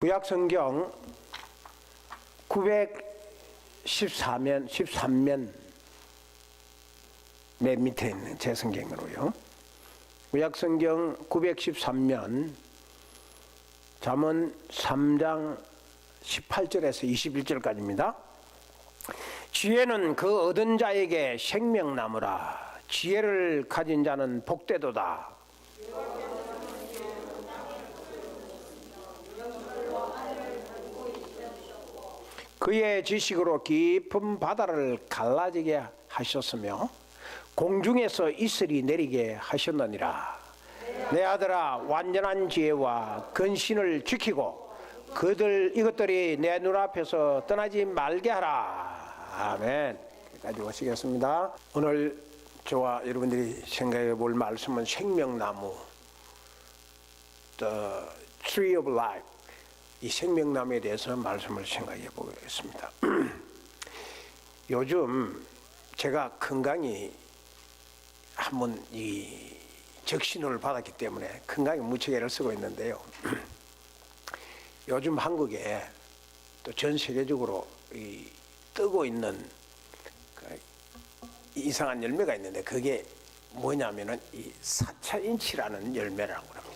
구약성경 913면 맨 밑에 있는 제 성경으로요. 구약성경 913면 잠언 3장 18절에서 21절까지입니다. 지혜는 그 얻은 자에게 생명나무라. 지혜를 가진 자는 복되도다. 그의 지식으로 깊은 바다를 갈라지게 하셨으며 공중에서 이슬이 내리게 하셨느니라. 내 아들아, 완전한 지혜와 근신을 지키고 이것들이 내 눈앞에서 떠나지 말게 하라. 아멘. 여기까지 오시겠습니다. 오늘 저와 여러분들이 생각해 볼 말씀은 생명나무, The Tree of Life, 이 생명나무에 대해서 말씀을 생각해 보겠습니다. 요즘 제가 건강이 한번 이 적신호를 받았기 때문에 건강에 무척 애를 쓰고 있는데요. 요즘 한국에 또 전 세계적으로 뜨고 있는 이상한 열매가 있는데 그게 뭐냐면은 이 사차인치라는 열매라고 합니다.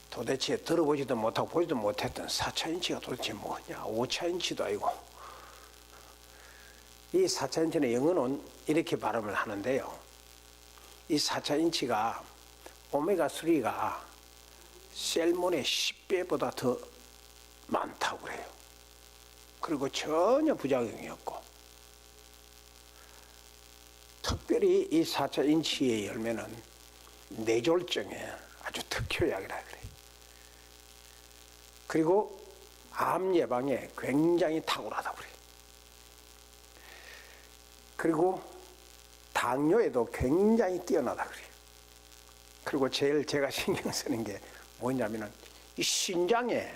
도대체 들어보지도 못하고 보지도 못했던 4차인치가 도대체 뭐냐, 5차인치도 아니고. 이 4차인치는 영어는 이렇게 발음을 하는데요, 이 4차인치가 오메가3가 셀몬의 10배보다 더 많다고 그래요. 그리고 전혀 부작용이 없고, 특별히 이 4차인치의 열매는 뇌졸중에 아주 특효약이라 그래요. 그리고 암 예방에 굉장히 탁월하다고 그래요. 그리고 당뇨에도 굉장히 뛰어나다고 그래요. 그리고 제일 제가 신경 쓰는 게 뭐냐면은 이 신장에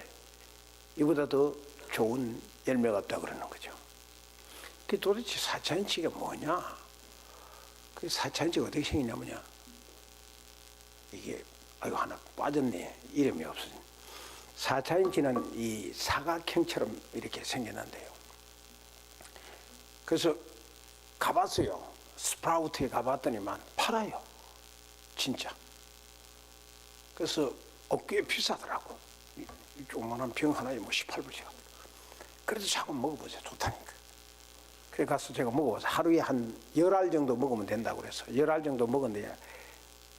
이보다 더 좋은 열매가 없다고 그러는 거죠. 그 도대체 4차인치가 뭐냐? 그 4차인치가 어떻게 생기냐면요, 이게 아이고 하나 빠졌네, 이름이 없어진. 4차인치는 이 사각형처럼 이렇게 생겼는데요. 그래서 가봤어요. 스프라우트에 가봤더니만 팔아요. 진짜. 그래서 꽤 비싸더라고. 이 조그만한 병 하나에 뭐 18불씩. 그래도 자꾸 먹어보세요. 좋다니까. 그래 가서 제가 먹어봐서 하루에 한 10알 정도 먹으면 된다고 그래서 10알 정도 먹었는데,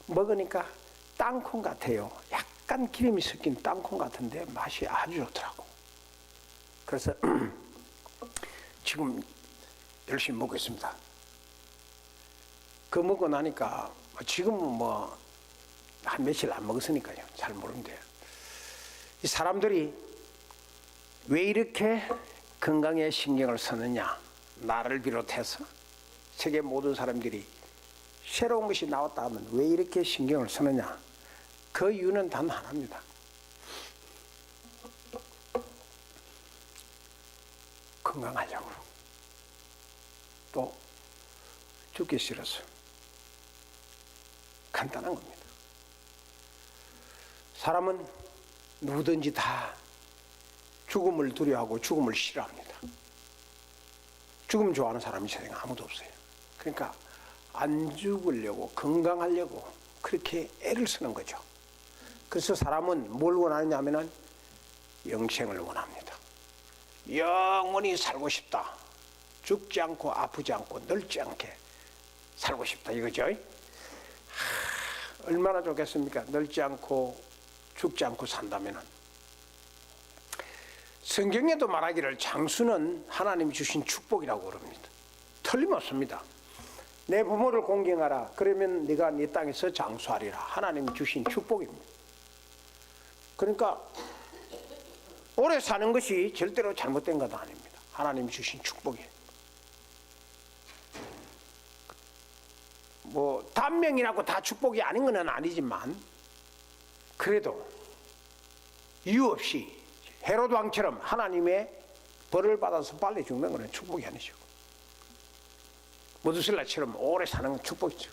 먹으니까 땅콩 같아요. 약간 기름이 섞인 땅콩 같은데 맛이 아주 좋더라고. 그래서 지금 열심히 먹고 있습니다. 그거 먹고 나니까 지금은 뭐 한 며칠 안 먹었으니까요, 잘 모르는데, 이 사람들이 왜 이렇게 건강에 신경을 쓰느냐, 나를 비롯해서 세계 모든 사람들이 새로운 것이 나왔다 하면 왜 이렇게 신경을 쓰느냐, 그 이유는 단 하나입니다. 건강하려고, 또 죽기 싫어서. 간단한 겁니다. 사람은 누구든지 다 죽음을 두려워하고 죽음을 싫어합니다. 죽음 좋아하는 사람이 세상에 아무도 없어요. 그러니까 안 죽으려고, 건강하려고 그렇게 애를 쓰는 거죠. 그래서 사람은 뭘 원하느냐 하면은 영생을 원합니다. 영원히 살고 싶다. 죽지 않고 아프지 않고 늙지 않게 살고 싶다 이거죠. 얼마나 좋겠습니까? 늙지 않고 죽지 않고 산다면은. 성경에도 말하기를 장수는 하나님이 주신 축복이라고 그럽니다. 틀림없습니다. 내 부모를 공경하라. 그러면 네가 네 땅에서 장수하리라. 하나님이 주신 축복입니다. 그러니까 오래 사는 것이 절대로 잘못된 것도 아닙니다. 하나님이 주신 축복이에요. 뭐 단명이라고 다 축복이 아닌 건 아니지만, 그래도 이유 없이 헤로드 왕처럼 하나님의 벌을 받아서 빨리 죽는 것은 축복이 아니죠. 모두슬라처럼 오래 사는 건 축복이죠.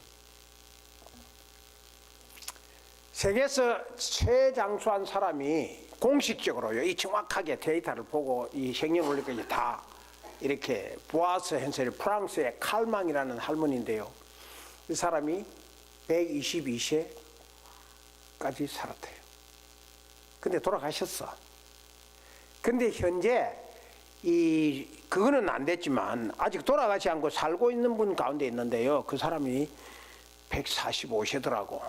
세계에서 최장수한 사람이 공식적으로요, 이 정확하게 데이터를 보고 이 생년월일까지 다 이렇게 보아서 현sel이 프랑스의 칼망이라는 할머니인데요. 이 사람이 122세까지 살았대요. 근데 돌아가셨어. 근데 현재 그거는 안 됐지만 아직 돌아가지 않고 살고 있는 분 가운데 있는데요. 그 사람이 145세더라고.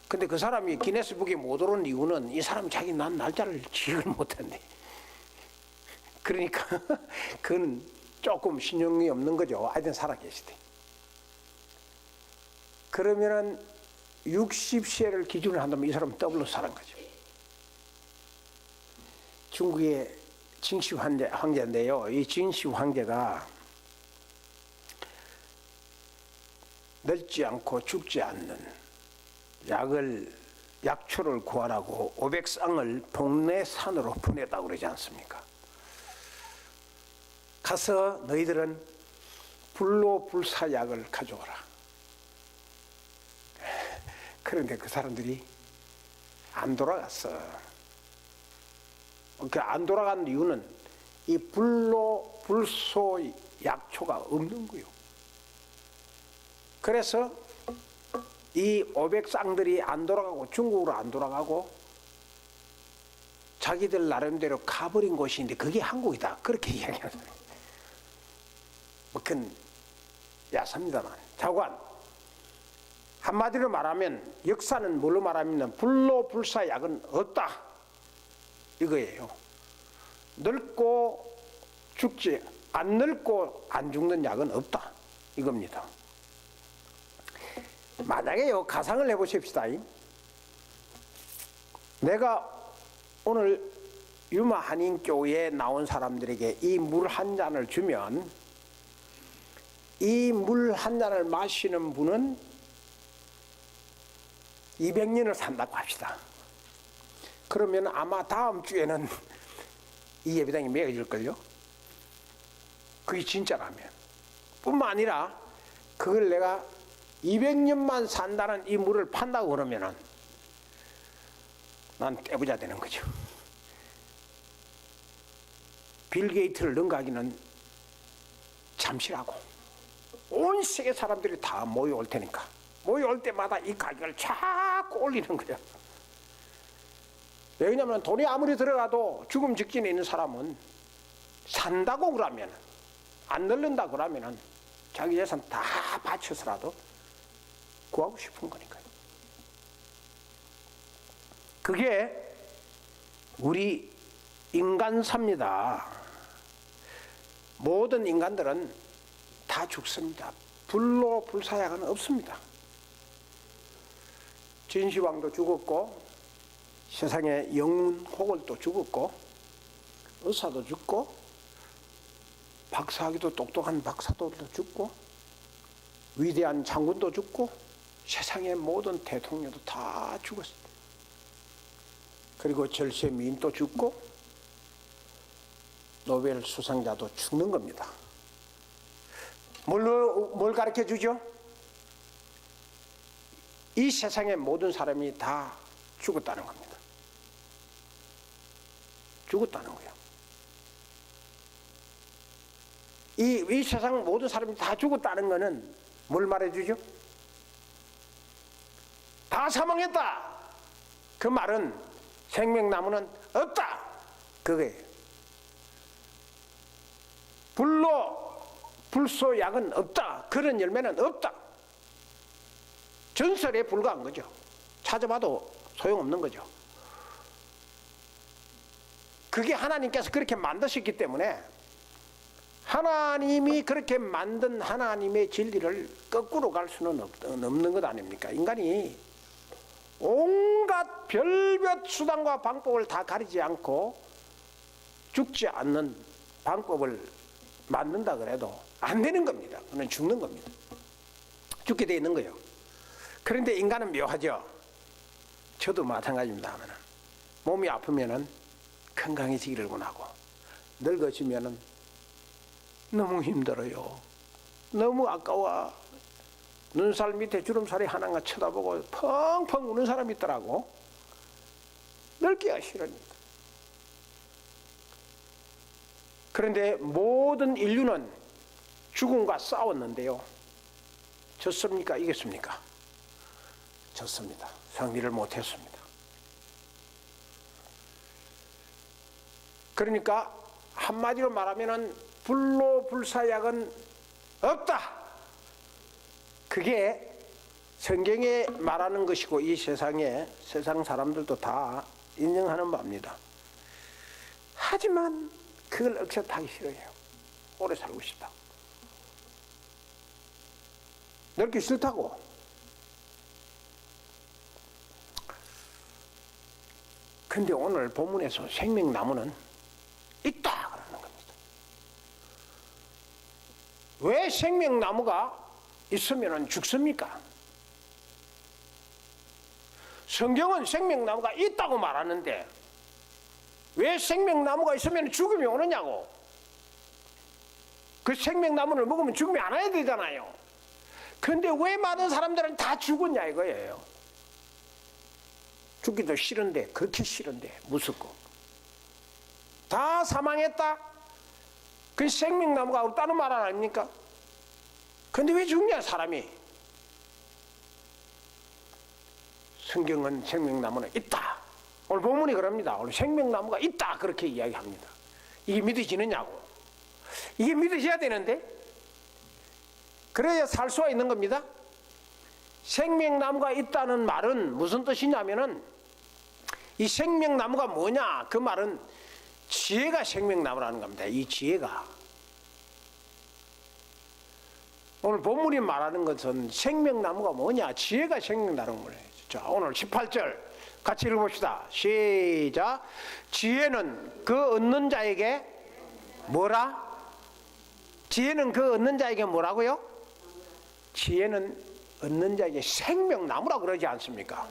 근데 그 사람이 기네스북에 못 오른 이유는 이 사람이 자기 난 날짜를 기억을 못했네. 그러니까 그건 조금 신용이 없는 거죠. 하여튼 살아계시대. 그러면은 60세를 기준으로 한다면 이 사람은 더블로 살은 거죠. 중국의 징시 황제인데요. 이 징시 황제가 늙지 않고 죽지 않는 약초를 구하라고 500쌍을 동네 산으로 보냈다고 그러지 않습니까? 가서 너희들은 불로불사약을 가져오라. 그런데 그 사람들이 안 돌아갔어. 안 돌아간 이유는 이 불로불소 약초가 없는 거요. 그래서 이 500쌍들이 안 돌아가고 중국으로 안 돌아가고 자기들 나름대로 가버린 곳인데 그게 한국이다. 그렇게 이야기하는 거예요. 뭐 그건 야삽니다만. 자관. 한마디로 말하면 역사는 뭘로 말하면 불로불사약은 없다. 이거예요. 늙고 죽지 안 늙고 안 죽는 약은 없다. 이겁니다. 만약에요, 가상을 해보십시다. 내가 오늘 유마 한인교회에 나온 사람들에게 이 물 한 잔을 주면 이 물 한 잔을 마시는 분은 200년을 산다고 합시다. 그러면 아마 다음 주에는 이 예배당이 매어질걸요? 그게 진짜라면. 뿐만 아니라 그걸 내가 200년만 산다는 이 물을 판다고 그러면은 난 떼부자 되는 거죠. 빌 게이트를 능가하기는 잠시라고. 온 세계 사람들이 다 모여올 테니까. 모여올 때마다 이 가격을 자꾸 올리는 거야. 왜냐하면 돈이 아무리 들어가도 죽음 직전에 있는 사람은 산다고 그러면, 안 늙는다 그러면 자기 재산 다 바쳐서라도 구하고 싶은 거니까요. 그게 우리 인간사입니다. 모든 인간들은 다 죽습니다. 불로불사약은 없습니다. 진시황도 죽었고 세상에 영훈호걸도 죽었고 의사도 죽고 박사하기도 똑똑한 박사도 죽고 위대한 장군도 죽고 세상의 모든 대통령도 다 죽었습니다. 그리고 절세미인도 죽고 노벨 수상자도 죽는 겁니다. 뭘 가르쳐 주죠? 이 세상의 모든 사람이 다 죽었다는 겁니다. 죽었다는 거예요. 이 세상 모든 사람이 다 죽었다는 것은 뭘 말해주죠? 다 사망했다. 그 말은 생명나무는 없다. 그거예요. 불소약은 없다. 그런 열매는 없다. 전설에 불과한 거죠. 찾아봐도 소용없는 거죠. 그게 하나님께서 그렇게 만드셨기 때문에 하나님이 그렇게 만든 하나님의 진리를 거꾸로 갈 수는 없는 것 아닙니까? 인간이 온갖 별별 수단과 방법을 다 가리지 않고 죽지 않는 방법을 만든다 그래도 안 되는 겁니다. 그는 죽는 겁니다. 죽게 돼 있는 거예요. 그런데 인간은 묘하죠. 저도 마찬가지입니다. 몸이 아프면은 건강해지기를 원하고 늙어지면은 너무 힘들어요. 너무 아까워. 눈살 밑에 주름살이 하나가 쳐다보고 펑펑 우는 사람이 있더라고. 늙기가 싫으니까. 그런데 모든 인류는 죽음과 싸웠는데요. 졌습니까? 이겼습니까? 졌습니다. 승리를 못했습니다. 그러니까 한마디로 말하면은 불로불사약은 없다. 그게 성경에 말하는 것이고 이 세상에 세상 사람들도 다 인정하는 바입니다. 하지만 그걸 억셉트하기 싫어해요. 오래 살고 싶다. 늙기 싫다고. 근데 오늘 본문에서 생명나무는 있다 그러는 겁니다. 왜 생명나무가 있으면 죽습니까? 성경은 생명나무가 있다고 말하는데 왜 생명나무가 있으면 죽음이 오느냐고. 그 생명나무를 먹으면 죽음이 안 와야 되잖아요. 근데 왜 많은 사람들은 다 죽었냐 이거예요. 죽기도 싫은데, 그렇게 싫은데 무섭고 다 사망했다. 그 생명나무가 없다는 말 아닙니까? 근데 왜 죽냐 사람이. 성경은 생명나무는 있다. 오늘 본문이 그럽니다. 오늘 생명나무가 있다 그렇게 이야기합니다. 이게 믿어지느냐고. 이게 믿어져야 되는데 그래야 살 수가 있는 겁니다. 생명나무가 있다는 말은 무슨 뜻이냐면은 이 생명나무가 뭐냐 그 말은 지혜가 생명나무라는 겁니다. 이 지혜가 오늘 본문이 말하는 것은 생명나무가 뭐냐 지혜가 생명나무라는 거예요. 자 오늘 18절 같이 읽어봅시다. 시작. 지혜는 그 얻는 자에게 뭐라? 지혜는 그 얻는 자에게 뭐라고요? 지혜는 얻는 자에게 생명나무라고 그러지 않습니까?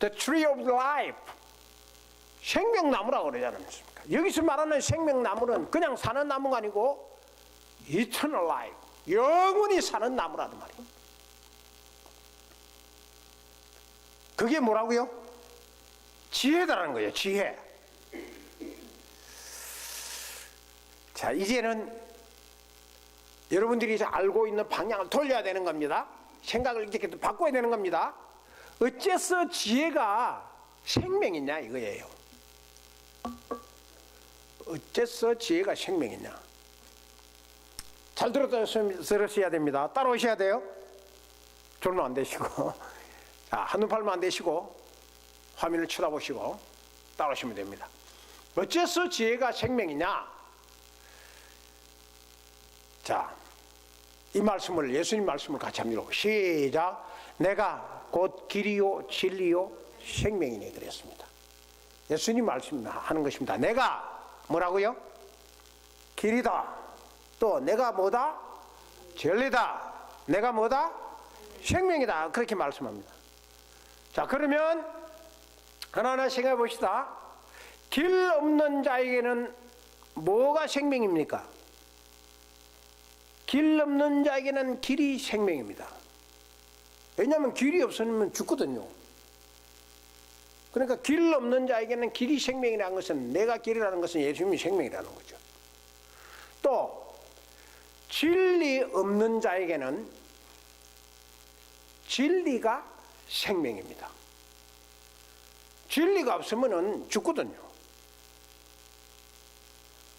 The tree of life. 생명나무라고 그러지 않습니까? 여기서 말하는 생명나무는 그냥 사는 나무가 아니고 eternal life. 영원히 사는 나무라는 말이에요. 그게 뭐라고요? 지혜다라는 거예요. 지혜. 자 이제는 여러분들이 알고 있는 방향을 돌려야 되는 겁니다. 생각을 이렇게 바꿔야 되는 겁니다. 어째서 지혜가 생명이냐 이거예요. 어째서 지혜가 생명이냐. 잘 들으셔야 됩니다. 따라오셔야 돼요. 졸면 안 되시고 자, 한눈 팔면 안 되시고 화면을 쳐다보시고 따라오시면 됩니다. 어째서 지혜가 생명이냐. 자, 이 말씀을 예수님 말씀을 같이 합니다. 시작. 내가 곧 길이요 진리요 생명이니 그랬습니다. 예수님 말씀하는 것입니다. 내가 뭐라고요? 길이다. 또 내가 뭐다? 진리다. 내가 뭐다? 생명이다. 그렇게 말씀합니다. 자 그러면 하나하나 생각해 봅시다. 길 없는 자에게는 뭐가 생명입니까? 길 없는 자에게는 길이 생명입니다. 왜냐하면 길이 없으면 죽거든요. 그러니까 길 없는 자에게는 길이 생명이라는 것은 내가 길이라는 것은 예수님이 생명이라는 거죠. 또 진리 없는 자에게는 진리가 생명입니다. 진리가 없으면 죽거든요.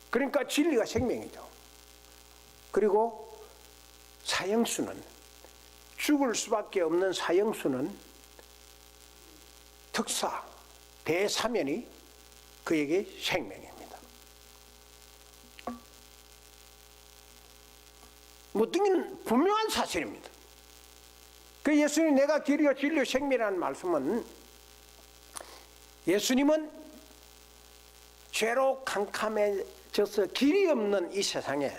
그러니까 진리가 생명이죠. 그리고 사형수는 죽을 수밖에 없는 사형수는 특사, 대사면이 그에게 생명입니다. 뭐 등은 분명한 사실입니다. 그 예수님 내가 길이요 진리요 생명이라는 말씀은 예수님은 죄로 캄캄해져서 길이 없는 이 세상에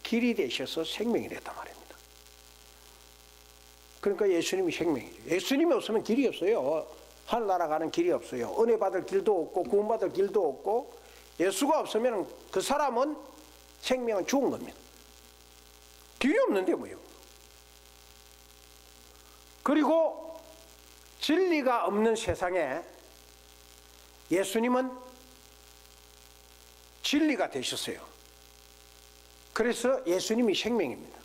길이 되셔서 생명이 됐단 말입니다. 그러니까 예수님이 생명이죠. 예수님이 없으면 길이 없어요. 하늘나라 가는 길이 없어요. 은혜 받을 길도 없고 구원받을 길도 없고 예수가 없으면 그 사람은 생명은 죽은 겁니다. 길이 없는데 뭐요. 그리고 진리가 없는 세상에 예수님은 진리가 되셨어요. 그래서 예수님이 생명입니다.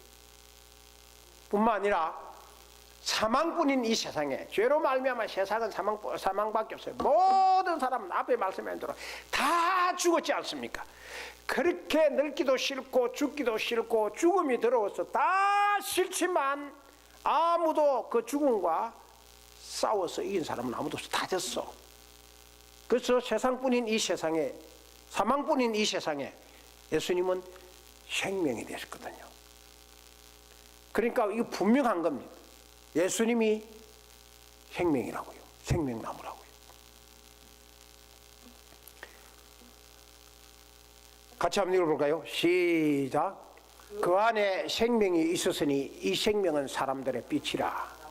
뿐만 아니라 사망뿐인 이 세상에, 죄로 말미암아 세상은 사망밖에 없어요. 모든 사람은 앞에 말씀한 대로 다 죽었지 않습니까? 그렇게 늙기도 싫고 죽기도 싫고 죽음이 들어와서 다 싫지만 아무도 그 죽음과 싸워서 이긴 사람은 아무도 없어. 다 졌어. 그래서 세상뿐인 이 세상에, 사망뿐인 이 세상에 예수님은 생명이 되셨거든요. 그러니까 이거 분명한 겁니다. 예수님이 생명이라고요. 생명나무라고요. 같이 한번 읽어볼까요? 시작. 그 안에 생명이 있었으니 이 생명은 사람들의 빛이라.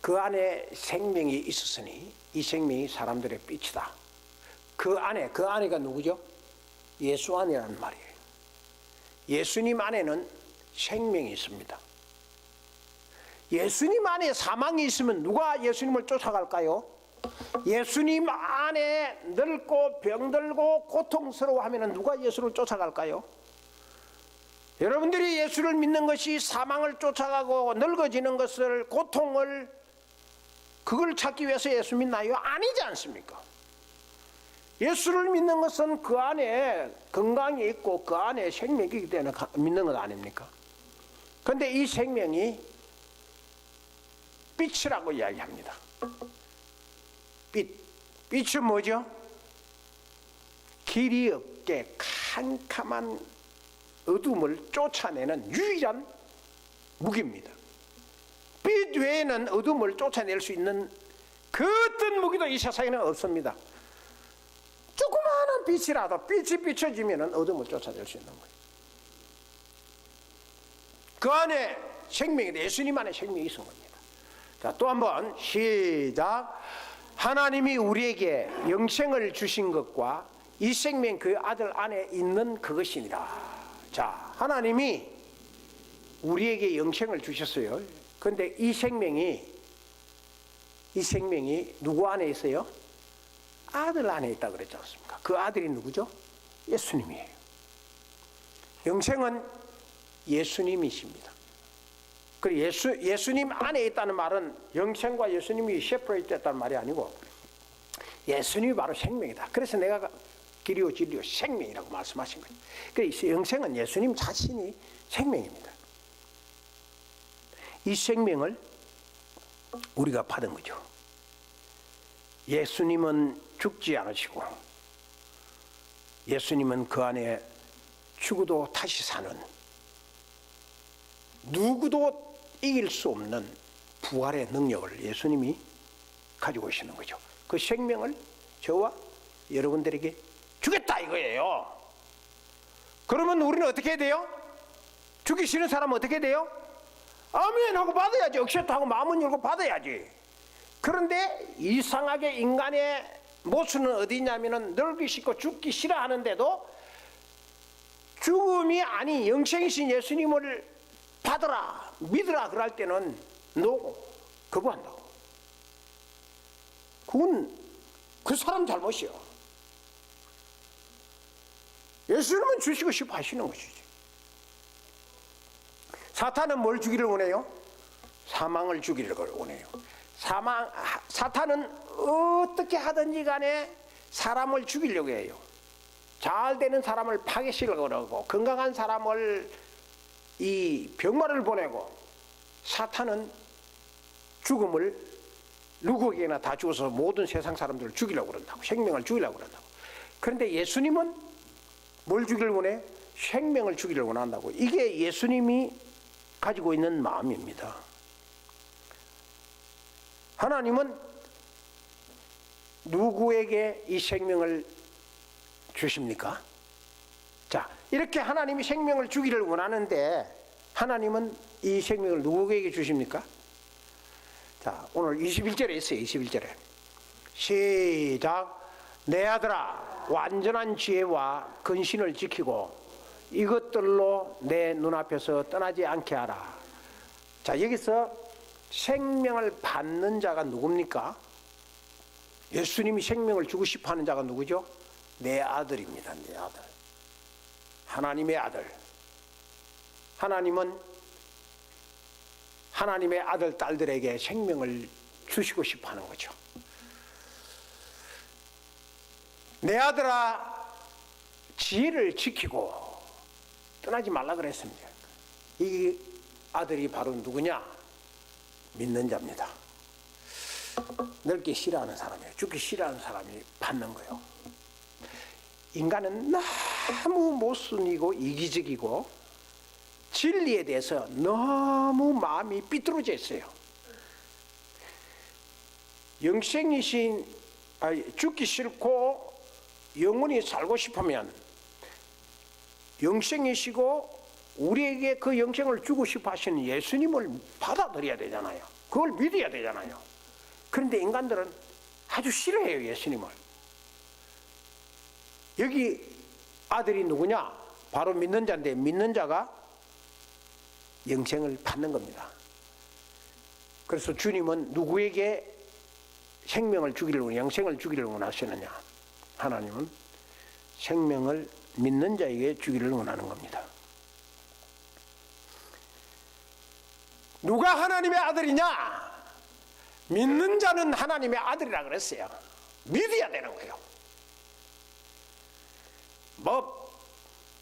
그 안에 생명이 있었으니 이 생명이 사람들의 빛이다. 그 안에가 누구죠? 예수 안이라는 말이에요. 예수님 안에는 생명이 있습니다. 예수님 안에 사망이 있으면 누가 예수님을 쫓아갈까요? 예수님 안에 늙고 병들고 고통스러워하면 누가 예수를 쫓아갈까요? 여러분들이 예수를 믿는 것이 사망을 쫓아가고 늙어지는 것을, 고통을, 그걸 찾기 위해서 예수 믿나요? 아니지 않습니까? 예수를 믿는 것은 그 안에 건강이 있고 그 안에 생명이 있기 때문에 믿는 것 아닙니까? 그런데 이 생명이 빛이라고 이야기합니다. 빛은 뭐죠? 길이 없게 캄캄한 어둠을 쫓아내는 유일한 무기입니다. 빛 외에는 어둠을 쫓아낼 수 있는 그 어떤 무기도 이 세상에는 없습니다. 조그마한 빛이라도 빛이 비춰지면 어둠을 쫓아낼 수 있는 거예요. 그 안에 생명이, 예수님 안에 생명이 있는 겁니다. 자, 또 한번 시작. 하나님이 우리에게 영생을 주신 것과 이 생명 그 아들 안에 있는 그것이니라. 자, 하나님이 우리에게 영생을 주셨어요. 그런데 이 생명이 누구 안에 있어요? 아들 안에 있다 그랬지 않습니까? 그 아들이 누구죠? 예수님이에요. 영생은 예수님이십니다. 그리고 예수님 안에 있다는 말은 영생과 예수님이 세퍼레이트 됐다는 말이 아니고 예수님이 바로 생명이다. 그래서 내가 길이요 진리요 생명이라고 말씀하신 거예요. 그래서 영생은 예수님 자신이 생명입니다. 이 생명을 우리가 받은 거죠. 예수님은 죽지 않으시고 예수님은 그 안에 죽어도 다시 사는, 누구도 이길 수 없는 부활의 능력을 예수님이 가지고 계시는 거죠. 그 생명을 저와 여러분들에게 주겠다 이거예요. 그러면 우리는 어떻게 해야 돼요? 죽기 싫은 사람은 어떻게 해야 돼요? 아멘 하고 받아야지. 억셉트 하고 마음은 열고 받아야지. 그런데 이상하게 인간의 모순은 어디 있냐면은 늙기 싫고 죽기 싫어하는데도 죽음이 아닌 영생이신 예수님을 받으라, 믿으라 그럴 때는 거부한다고. 그건 그 사람 잘못이요. 예수님은 주시고 싶어 하시는 것이지. 사탄은 뭘 주기를 원해요? 사망을 주기를 원해요. 사탄은 어떻게 하든지 간에 사람을 죽이려고 해요. 잘 되는 사람을 파괴시키려고 그러고 건강한 사람을 이 병마를 보내고, 사탄은 죽음을 누구에게나 다 주어서 모든 세상 사람들을 죽이려고 그런다고, 생명을 죽이려고 그런다고. 그런데 예수님은 뭘 주기를 원해? 생명을 주기를 원한다고. 이게 예수님이 가지고 있는 마음입니다. 하나님은 누구에게 이 생명을 주십니까? 자, 이렇게 하나님이 생명을 주기를 원하는데 하나님은 이 생명을 누구에게 주십니까? 자, 오늘 21절에 있어요. 21절에 시작. 내 아들아, 완전한 지혜와 근신을 지키고 이것들로 내 눈앞에서 떠나지 않게 하라. 자, 여기서 생명을 받는 자가 누굽니까? 예수님이 생명을 주고 싶어 하는 자가 누구죠? 내 아들입니다. 내 아들. 하나님의 아들. 하나님은 하나님의 아들, 딸들에게 생명을 주시고 싶어 하는 거죠. 내 아들아, 지혜를 지키고 떠나지 말라 그랬습니다. 이 아들이 바로 누구냐? 믿는 자입니다. 늙기 싫어하는 사람이에요. 죽기 싫어하는 사람이 받는 거예요. 인간은 너무 모순이고 이기적이고 진리에 대해서 너무 마음이 삐뚤어져 있어요. 죽기 싫고 영원히 살고 싶으면 영생이시고 우리에게 그 영생을 주고 싶어 하시는 예수님을 받아들여야 되잖아요. 그걸 믿어야 되잖아요. 그런데 인간들은 아주 싫어해요, 예수님을. 여기 아들이 누구냐? 바로 믿는 자인데, 믿는 자가 영생을 받는 겁니다. 그래서 주님은 누구에게 생명을 주기를, 영생을 주기를 원하시느냐? 하나님은 생명을 믿는 자에게 주기를 원하는 겁니다. 누가 하나님의 아들이냐? 믿는 자는 하나님의 아들이라 그랬어요. 믿어야 되는 거예요.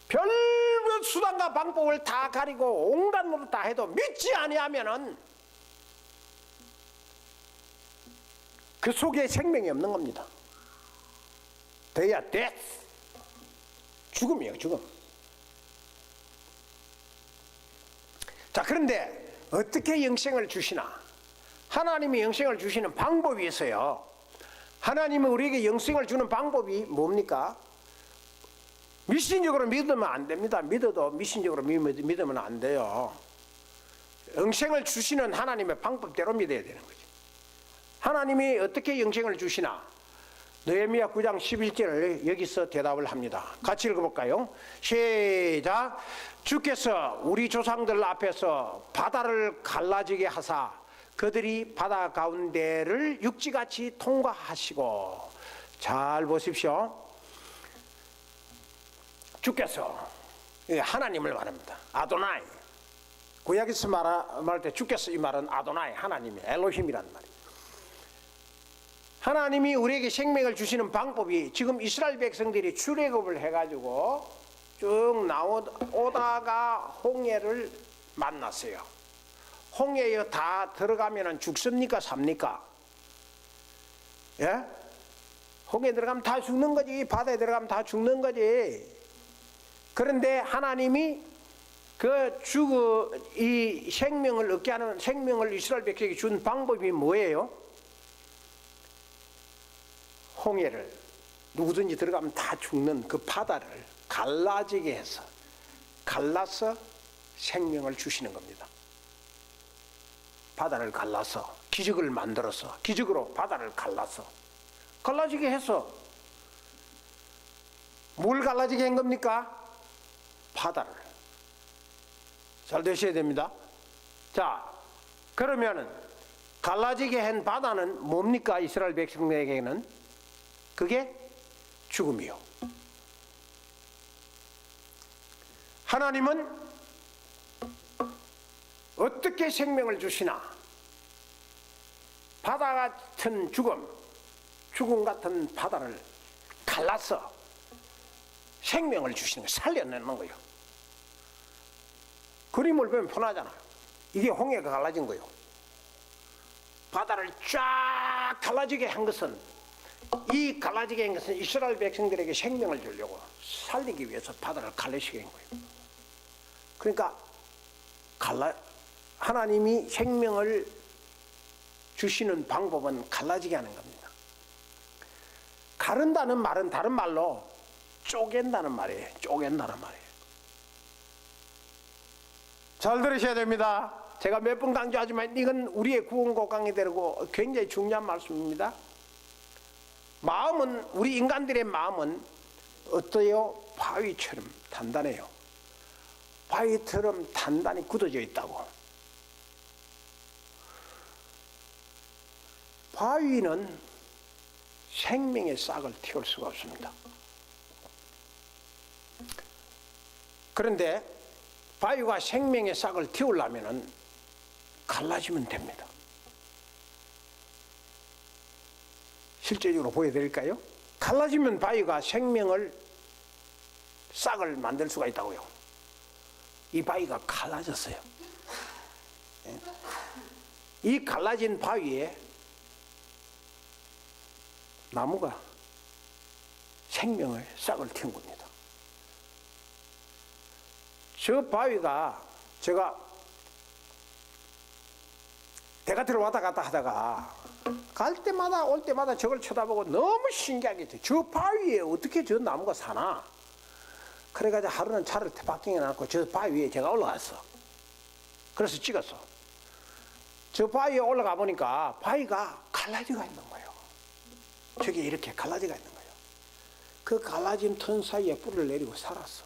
별별 수단과 방법을 다 가리고 온갖 노릇 다 해도 믿지 아니하면은 그 속에 생명이 없는 겁니다. 돼야 돼. 죽음이에요, 죽음. 자, 그런데 어떻게 영생을 주시나? 하나님이 영생을 주시는 방법이 있어요. 하나님은 우리에게 영생을 주는 방법이 뭡니까? 미신적으로 믿으면 안 됩니다. 믿어도 미신적으로 믿으면 안 돼요. 영생을 주시는 하나님의 방법대로 믿어야 되는 거죠. 하나님이 어떻게 영생을 주시나? 느헤미야 9장 11절을 여기서 대답을 합니다. 같이 읽어볼까요? 시작. 주께서 우리 조상들 앞에서 바다를 갈라지게 하사 그들이 바다 가운데를 육지같이 통과하시고. 잘 보십시오. 주께서, 하나님을 말합니다. 아도나이. 구약에서 말할 때 주께서, 이 말은 아도나이, 하나님이 엘로힘이란 말이에요. 하나님이 우리에게 생명을 주시는 방법이, 지금 이스라엘 백성들이 출애굽을 해가지고 쭉 나오다가 홍해를 만났어요. 홍해에 다 들어가면 죽습니까? 삽니까? 예? 홍해에 들어가면 다 죽는 거지. 바다에 들어가면 다 죽는 거지. 그런데 하나님이 이 생명을 얻게 하는, 생명을 이스라엘 백성에게 준 방법이 뭐예요? 홍해를, 누구든지 들어가면 다 죽는 그 바다를 갈라지게 해서, 갈라서 생명을 주시는 겁니다. 바다를 갈라서, 기적을 만들어서, 기적으로 바다를 갈라서, 갈라지게 해서, 뭘 갈라지게 한 겁니까? 바다를. 잘 되셔야 됩니다. 자, 그러면은 갈라지게 한 바다는 뭡니까? 이스라엘 백성에게는 그게 죽음이요. 하나님은 어떻게 생명을 주시나? 바다 같은 죽음 같은 바다를 갈라서 생명을 주시는 거예요. 살려내는 거예요. 그림을 보면 편하잖아요. 이게 홍해가 갈라진 거예요. 바다를 쫙 갈라지게 한 것은, 이 갈라지게 한 것은 이스라엘 백성들에게 생명을 주려고, 살리기 위해서 바다를 갈라지게 한 거예요. 그러니까 하나님이 생명을 주시는 방법은 갈라지게 하는 겁니다. 가른다는 말은 다른 말로 쪼갠다는 말이에요. 쪼갠다는 말이에요. 잘 들으셔야 됩니다. 제가 몇 번 강조하지만 이건 우리의 구원고 강의되고 굉장히 중요한 말씀입니다. 마음은, 우리 인간들의 마음은 어때요? 바위처럼 단단해요. 바위처럼 단단히 굳어져 있다고. 바위는 생명의 싹을 틔울 수가 없습니다. 그런데 바위가 생명의 싹을 틔우려면 갈라지면 됩니다. 실제적으로 보여드릴까요? 갈라지면 바위가 생명을 싹을 만들 수가 있다고요. 이 바위가 갈라졌어요. 이 갈라진 바위에 나무가 생명의 싹을 틔운 겁니다. 저 바위가 제가 대가티를 왔다 갔다 하다가 갈 때마다 올 때마다 저걸 쳐다보고 너무 신기하게 돼요. 저 바위에 어떻게 저 나무가 사나? 그래가지고 하루는 차를 파킹해 놨고 저 바위 위에 제가 올라갔어. 그래서 찍었어. 저 바위에 올라가 보니까 바위가 갈라지가 있는 거예요. 저게 이렇게 갈라지가 있는 거예요. 그 갈라진 틈 사이에 뿌리를 내리고 살았어.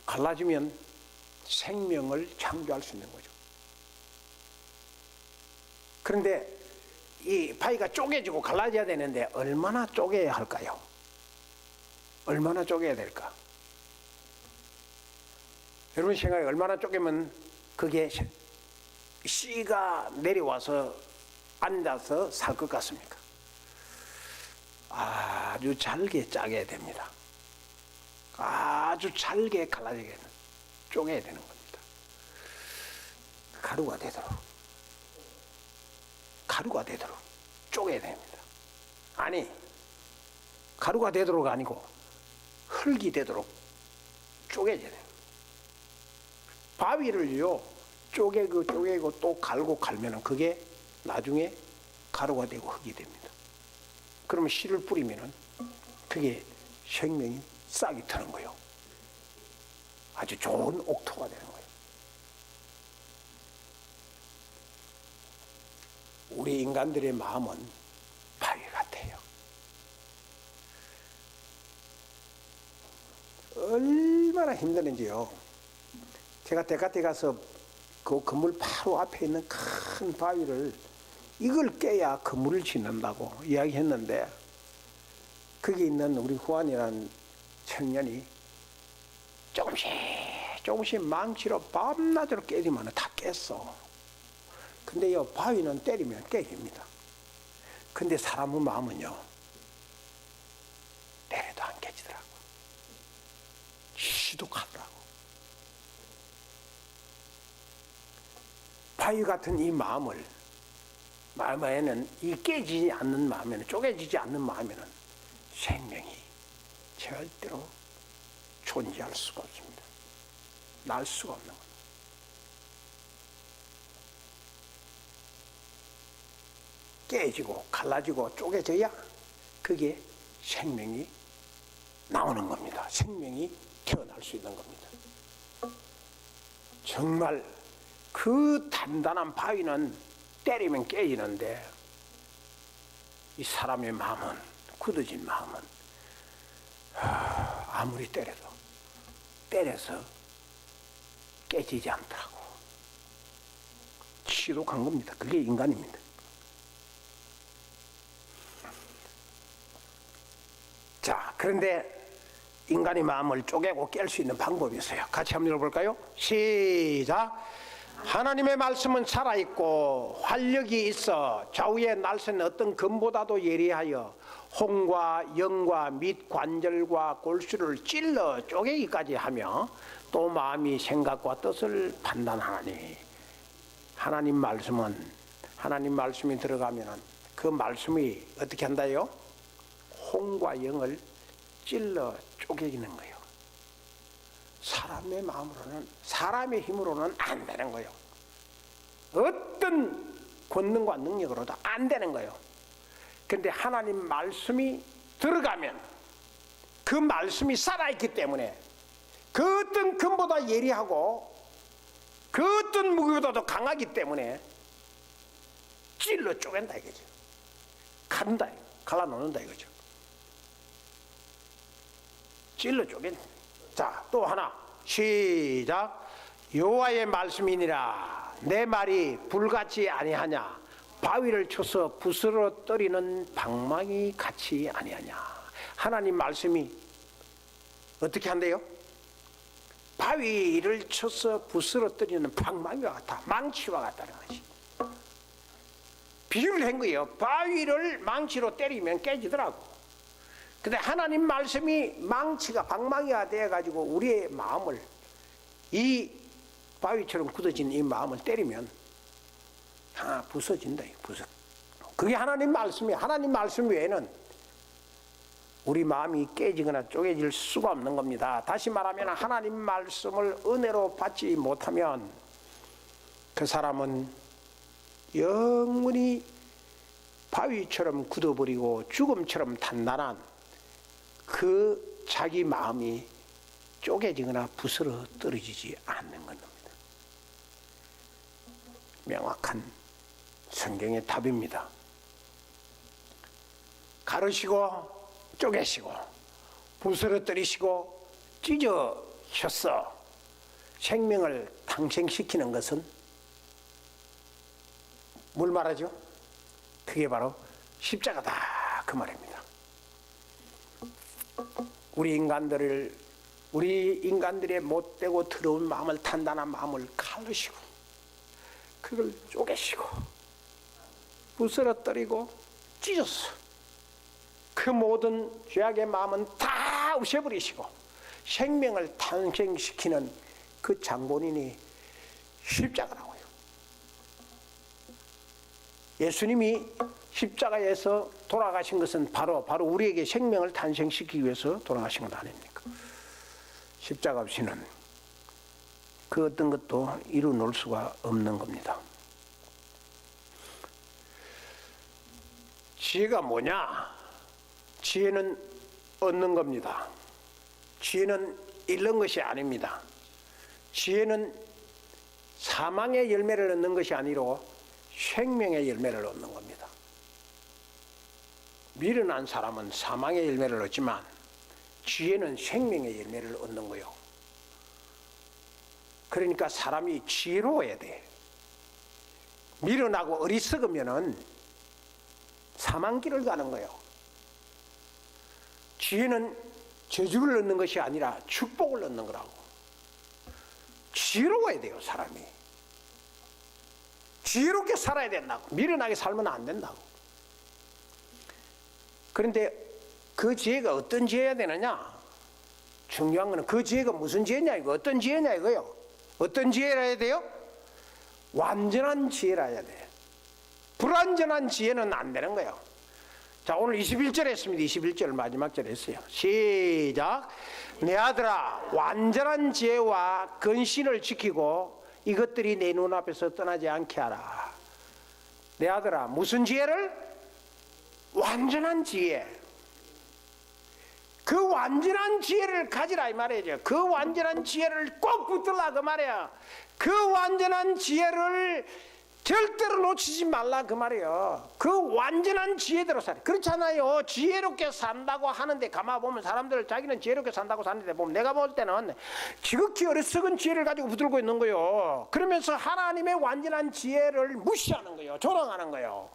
갈라지면 생명을 창조할 수 있는 거죠. 그런데 이 바위가 쪼개지고 갈라져야 되는데 얼마나 쪼개야 할까요? 얼마나 쪼개야 될까? 여러분 생각에 얼마나 쪼개면 그게 씨가 내려와서 앉아서 살 것 같습니까? 아주 잘게 짜게 됩니다. 아주 잘게 갈라지게 쪼개야 되는 겁니다. 가루가 되도록 쪼개야 됩니다. 아니, 가루가 되도록 아니고 흙이 되도록 쪼개져야 돼요. 바위를요 쪼개고 또 갈고 갈면은 그게 나중에 가루가 되고 흙이 됩니다. 그러면 씨를 뿌리면은 그게 생명이 싹이 트는 거예요. 아주 좋은 옥토가 되는 거예요. 우리 인간들의 마음은 바위 같아요. 얼마나 힘드는지요. 제가 대가티 가서 그 건물 바로 앞에 있는 큰 바위를 이걸 깨야 건물을 짓는다고 이야기했는데 거기 있는 우리 후안이라는 청년이 조금씩 망치로 밤낮으로 깨지면 다 깼어. 근데 이 바위는 때리면 깨집니다. 근데 사람의 마음은요 때려도 안 깨지더라고. 시독하더라고. 바위 같은 이 마음에는 이 깨지지 않는 마음에는, 쪼개지지 않는 마음에는 생명이 절대로 존재할 수가 없습니다. 날 수가 없는 겁니다. 깨지고 갈라지고 쪼개져야 그게 생명이 나오는 겁니다. 생명이 태어날 수 있는 겁니다. 정말 그 단단한 바위는 때리면 깨지는데 이 사람의 마음은, 굳어진 마음은 아무리 때려서 깨지지 않더라고. 지독한 겁니다. 그게 인간입니다. 자, 그런데 인간의 마음을 쪼개고 깰 수 있는 방법이 있어요. 같이 한번 읽어볼까요? 시작! 하나님의 말씀은 살아있고 활력이 있어 좌우의 날선 어떤 금보다도 예리하여 홍과 영과 및 관절과 골수를 찔러 쪼개기까지 하며 또 마음이 생각과 뜻을 판단하니, 하나님 말씀이 들어가면 그 말씀이 어떻게 한다요? 홍과 영을 찔러 쪼개기는 거예요. 사람의 마음으로는, 사람의 힘으로는 안 되는 거예요. 어떤 권능과 능력으로도 안 되는 거예요. 그런데 하나님 말씀이 들어가면 그 말씀이 살아있기 때문에 그 어떤 금보다 예리하고 그 어떤 무기보다도 강하기 때문에 찔러 쪼갠다 이거죠. 간다, 갈라놓는다 이거죠. 찔러 쪼갠다. 자, 또 하나 시작! 여호와의 말씀이니라 내 말이 불같이 아니하냐 바위를 쳐서 부스러뜨리는 방망이 같이 아니하냐. 하나님 말씀이 어떻게 한대요? 바위를 쳐서 부스러뜨리는 방망이와 같다. 망치와 같다는 것이. 비유를 한 거예요. 바위를 망치로 때리면 깨지더라고. 근데 하나님 말씀이 망치가 방망이가 되어가지고 우리의 마음을, 이 바위처럼 굳어진 이 마음을 때리면 다 부서진다. 부서. 그게 하나님 말씀이에요. 하나님 말씀 외에는 우리 마음이 깨지거나 쪼개질 수가 없는 겁니다. 다시 말하면 하나님 말씀을 은혜로 받지 못하면 그 사람은 영원히 바위처럼 굳어버리고 죽음처럼 단단한 그 자기 마음이 쪼개지거나 부스러 떨어지지 않는 겁니다. 명확한 성경의 답입니다. 가르시고 쪼개시고 부스러뜨리시고 찢어셔서 생명을 탄생시키는 것은 뭘 말하죠? 그게 바로 십자가다 그 말입니다. 우리 인간들의 못되고 더러운 마음을, 단단한 마음을 가르시고 그걸 쪼개시고 부스러뜨리고 찢었어. 그 모든 죄악의 마음은 다 없애버리시고 생명을 탄생시키는 그 장본인이 십자가라고요. 예수님이 십자가에서 돌아가신 것은 바로 우리에게 생명을 탄생시키기 위해서 돌아가신 것 아닙니까? 십자가 없이는 그 어떤 것도 이루 놓을 수가 없는 겁니다. 지혜가 뭐냐? 지혜는 얻는 겁니다. 지혜는 잃는 것이 아닙니다. 지혜는 사망의 열매를 얻는 것이 아니로 생명의 열매를 얻는 겁니다. 미련한 사람은 사망의 열매를 얻지만 지혜는 생명의 열매를 얻는 거요. 그러니까 사람이 지혜로워야 돼. 미련하고 어리석으면은 사망길을 가는 거예요. 지혜는 저주를 얻는 것이 아니라 축복을 얻는 거라고. 지혜로워야 돼요, 사람이. 지혜롭게 살아야 된다고. 미련하게 살면 안 된다고. 그런데 그 지혜가 어떤 지혜야 되느냐? 중요한 거는 그 지혜가 무슨 지혜냐 이거, 어떤 지혜냐 이거요. 어떤 지혜라 해야 돼요? 완전한 지혜라 해야 돼. 불완전한 지혜는 안 되는 거예요. 자, 오늘 21절 했습니다. 21절 마지막 절 했어요. 시작. 내 아들아, 완전한 지혜와 근신을 지키고 이것들이 내 눈앞에서 떠나지 않게 하라. 내 아들아, 무슨 지혜를? 완전한 지혜. 그 완전한 지혜를 가지라 이 말이죠. 그 완전한 지혜를 꼭 붙들라 그 말이야. 그 완전한 지혜를 절대로 놓치지 말라 그 말이에요. 그 완전한 지혜대로 살아. 그렇잖아요. 지혜롭게 산다고 하는데 가만 보면 사람들 자기는 지혜롭게 산다고 사는데 보면 내가 볼 때는 지극히 어리석은 지혜를 가지고 붙들고 있는 거예요. 그러면서 하나님의 완전한 지혜를 무시하는 거예요. 조롱하는 거예요.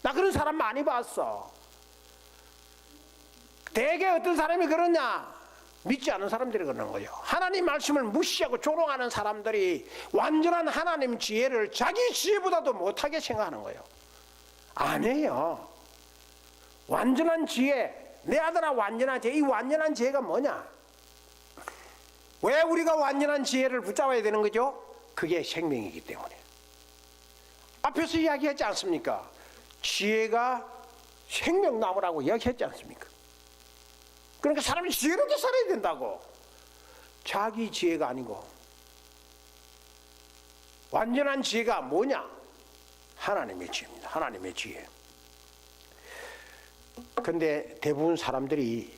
나 그런 사람 많이 봤어. 대개 어떤 사람이 그러냐? 믿지 않는 사람들이 그러는 거예요. 하나님 말씀을 무시하고 조롱하는 사람들이 완전한 하나님 지혜를 자기 지혜보다도 못하게 생각하는 거예요. 아니에요. 완전한 지혜, 내 아들아 완전한 지혜. 이 완전한 지혜가 뭐냐? 왜 우리가 완전한 지혜를 붙잡아야 되는 거죠? 그게 생명이기 때문에. 앞에서 이야기했지 않습니까? 지혜가 생명나무라고 이야기했지 않습니까? 그러니까 사람이 지혜롭게 살아야 된다고. 자기 지혜가 아니고. 완전한 지혜가 뭐냐? 하나님의 지혜입니다. 하나님의 지혜. 근데 대부분 사람들이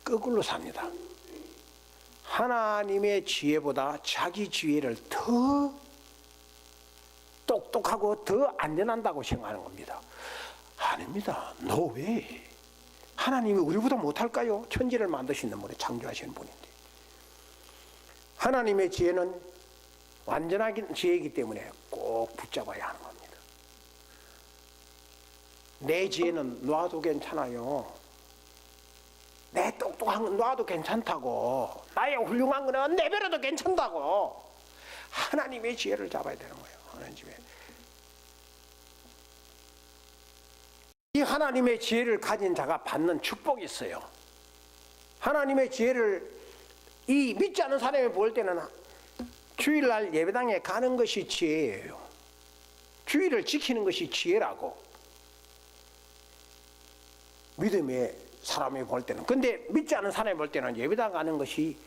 거꾸로 삽니다. 하나님의 지혜보다 자기 지혜를 더 똑똑하고 더 안전한다고 생각하는 겁니다. 아닙니다. No way. 하나님이 우리보다 못할까요? 천지를 만드시는 분이, 창조하시는 분인데. 하나님의 지혜는 완전한 지혜이기 때문에 꼭 붙잡아야 하는 겁니다. 내 지혜는 놔도 괜찮아요. 내 똑똑한 건 놔도 괜찮다고. 나의 훌륭한 거는 내버려도 괜찮다고. 하나님의 지혜를 잡아야 되는 거예요. 하나님의. 이 하나님의 지혜를 가진 자가 받는 축복이 있어요. 하나님의 지혜를 이 믿지 않은 사람이 볼 때는 주일날 예배당에 가는 것이 지혜예요. 주일을 지키는 것이 지혜라고. 믿음의 사람이 볼 때는. 근데 믿지 않은 사람이 볼 때는 예배당 가는 것이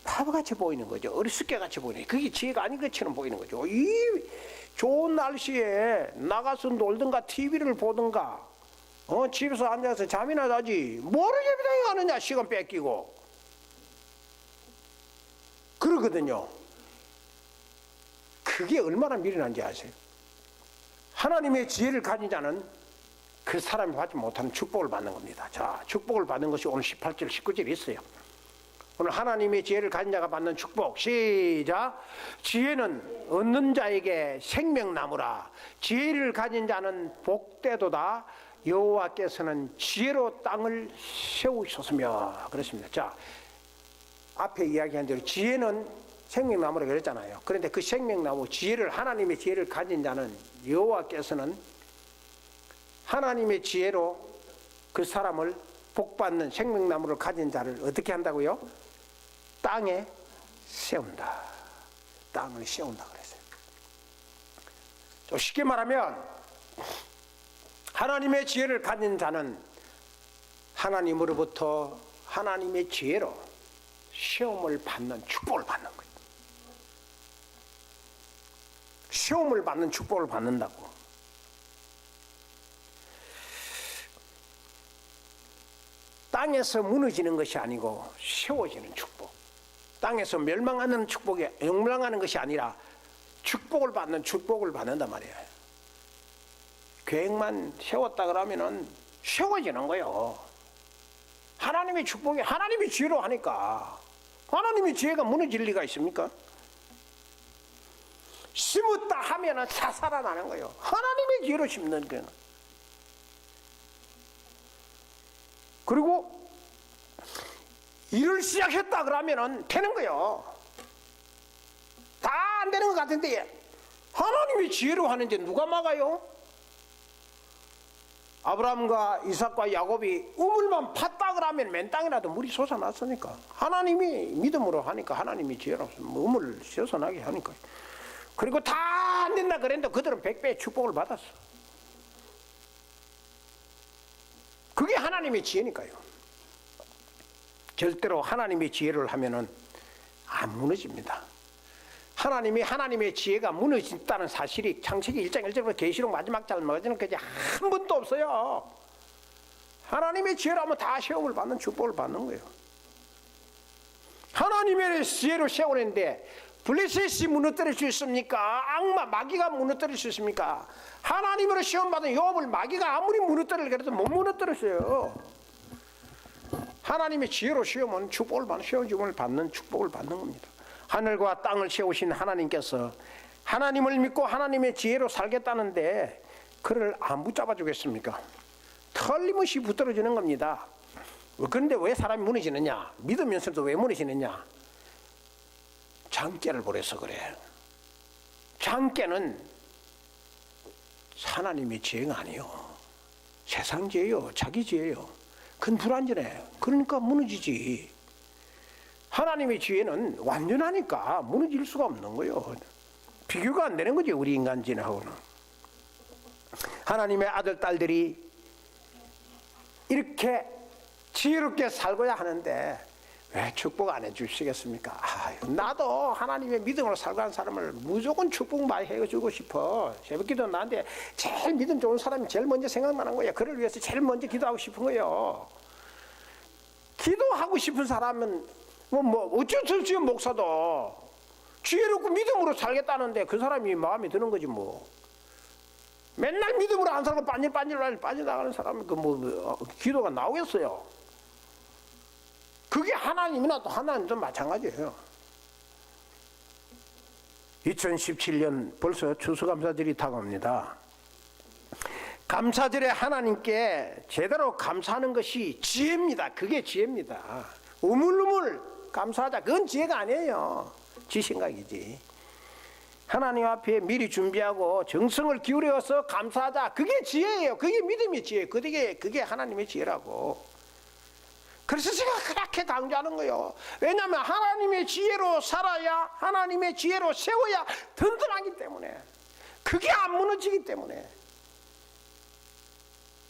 바보같이 보이는 거죠. 어리숙게 같이 보이는 거죠. 그게 지혜가 아닌 것처럼 보이는 거죠. 이 좋은 날씨에 나가서 놀든가 TV를 보든가 집에서 앉아서 잠이나 자지 뭐를 예배당에 가느냐. 시간 뺏기고 그러거든요. 그게 얼마나 미련한지 아세요? 하나님의 지혜를 가진 자는 그 사람이 받지 못하는 축복을 받는 겁니다. 자, 축복을 받는 것이 오늘 18절, 19절에 있어요. 오늘 하나님의 지혜를 가진 자가 받는 축복. 시작. 지혜는 얻는 자에게 생명나무라. 지혜를 가진 자는 복되도다. 여호와께서는 지혜로 땅을 세우셨으며. 그렇습니다. 자, 앞에 이야기한 대로 지혜는 생명나무라 그랬잖아요. 그런데 그 생명나무 지혜를, 하나님의 지혜를 가진 자는 여호와께서는 하나님의 지혜로 그 사람을 복받는 생명나무를 가진 자를 어떻게 한다고요? 땅에 세운다. 땅을 세운다 그랬어요. 또 쉽게 말하면 하나님의 지혜를 가진 자는 하나님으로부터 하나님의 지혜로 시험을 받는 축복을 받는 거예요. 시험을 받는 축복을 받는다고. 땅에서 무너지는 것이 아니고 세워지는 축복. 땅에서 멸망하는 축복이 멸망하는 것이 아니라 축복을 받는 축복을 받는단 말이에요. 계획만 세웠다 그러면은 세워지는 거예요. 하나님의 축복이 하나님의 지혜로 하니까. 하나님의 지혜가 무너질 리가 있습니까? 심었다 하면은 자살아나는 거예요. 하나님의 지혜로 심는 거예요. 그리고 일을 시작했다 그러면은 되는 거예요. 다 안 되는 것 같은데 하나님의 지혜로 하는데 누가 막아요? 아브라함과 이삭과 야곱이 우물만 팠다 그러면 맨 땅이라도 물이 솟아났으니까. 하나님이 믿음으로 하니까 하나님이 지혜로서 우물을 솟아나게 하니까. 그리고 다 안 된다 그랬는데 그들은 100배의 축복을 받았어. 그게 하나님의 지혜니까요. 절대로 하나님의 지혜를 하면은 안 무너집니다. 하나님의 지혜가 무너진다는 사실이 창세기 1장 1절부터 계시록 마지막 절 마지막까지 한 번도 없어요. 하나님의 지혜로 하면 다 시험을 받는 축복을 받는 거예요. 하나님의 지혜로 세우는데 블레셋이 무너뜨릴 수 있습니까? 악마, 마귀가 무너뜨릴 수 있습니까? 하나님으로 시험받은 욥을 마귀가 아무리 무너뜨리려고 해도 못 무너뜨렸어요. 하나님의 지혜로 시험은 축복을 받는, 시험을 받는 축복을 받는 겁니다. 하늘과 땅을 세우신 하나님께서 하나님을 믿고 하나님의 지혜로 살겠다는데 그를 안 붙잡아 주겠습니까? 틀림없이 붙들어지는 겁니다. 그런데 왜 사람이 무너지느냐? 믿으면서도 왜 무너지느냐? 장깨를 버려서 그래. 장깨는 하나님의 지혜가 아니요. 세상 지혜요. 자기 지혜요. 그건 불완전해. 그러니까 무너지지. 하나님의 지혜는 완전하니까 무너질 수가 없는 거예요. 비교가 안 되는 거지, 우리 인간 지혜하고는. 하나님의 아들, 딸들이 이렇게 지혜롭게 살고야 하는데 왜 축복 안 해주시겠습니까? 나도 하나님의 믿음으로 살고 하는 사람을 무조건 축복 많이 해주고 싶어. 새벽기도 나한테 제일 믿음 좋은 사람이 제일 먼저 생각나는 거야. 그를 위해서 제일 먼저 기도하고 싶은 거예요. 기도하고 싶은 사람은 어쩔 수 없이 목사도 지혜롭고 믿음으로 살겠다는데 그 사람이 마음에 드는 거지 뭐. 맨날 믿음으로 안 살고 빠져나가는 사람은 기도가 나오겠어요. 그게 하나님이나 또 하나님도 마찬가지예요. 2017년 벌써 추수감사절이 다가옵니다. 감사절에 하나님께 제대로 감사하는 것이 지혜입니다. 그게 지혜입니다. 우물우물 감사하자. 그건 지혜가 아니에요. 지 생각이지. 하나님 앞에 미리 준비하고 정성을 기울여서 감사하자. 그게 지혜예요. 그게 믿음의 지혜. 그게 하나님의 지혜라고. 그래서 제가 그렇게 강조하는 거예요. 왜냐하면 하나님의 지혜로 살아야, 하나님의 지혜로 세워야 든든하기 때문에, 그게 안 무너지기 때문에.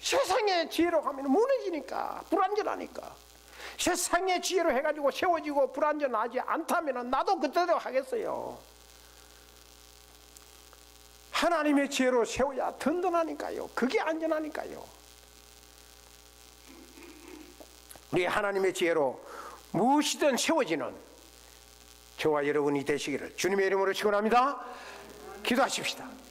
세상의 지혜로 가면 무너지니까, 불완전하니까. 세상의 지혜로 해가지고 세워지고 불완전하지 않다면 나도 그대로 하겠어요. 하나님의 지혜로 세워야 든든하니까요. 그게 안전하니까요. 우리 하나님의 지혜로 무엇이든 세워지는 저와 여러분이 되시기를 주님의 이름으로 축원합니다. 기도하십시다.